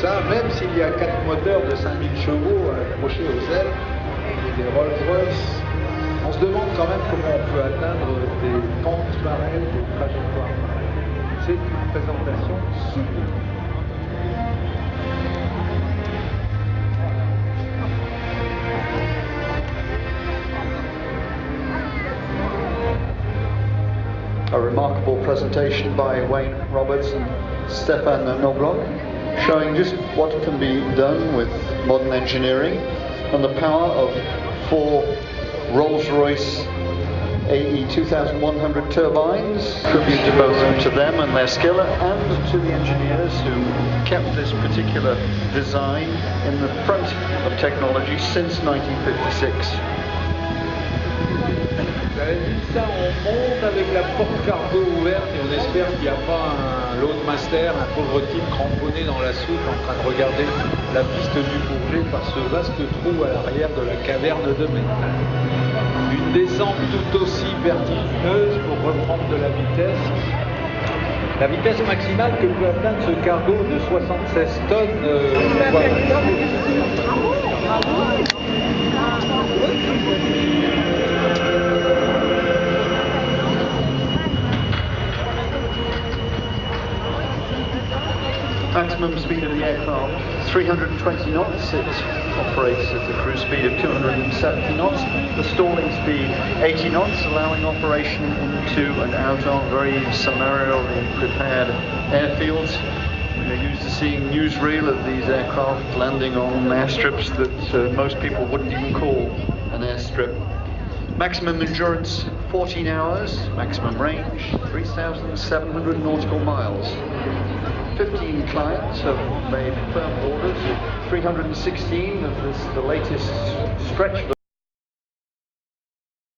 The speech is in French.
ça, même s'il y a 4 moteurs de 5000 chevaux accrochés aux ailes et des Rolls-Royce. On se demande quand même comment on peut atteindre des pentes pareilles, des trajectoires pareilles. C'est une présentation sublime. A remarkable presentation by Wayne Roberts and Stefan Knobloch, showing just what can be done with modern engineering and the power of 4 Rolls-Royce AE 2100 turbines. Tribute to both to them and their skill, and to the engineers who kept this particular design in the front of technology since 1956. Ça, on monte avec la porte cargo ouverte et on espère qu'il n'y a pas un loadmaster, un pauvre type cramponné dans la soute en train de regarder la piste du Bourget par ce vaste trou à l'arrière de la caverne de métal. Une descente tout aussi vertigineuse pour reprendre de la vitesse. La vitesse maximale que peut atteindre ce cargo de 76 tonnes. Maximum speed of the aircraft 320 knots. It operates at a cruise speed of 270 knots. The stalling speed 80 knots, allowing operation into and out of very summarily prepared airfields. We're used to seeing newsreel of these aircraft landing on airstrips that most people wouldn't even call an airstrip. Maximum endurance 14 hours, maximum range 3,700 nautical miles. 15 clients have made firm orders, 316 of this, the latest stretch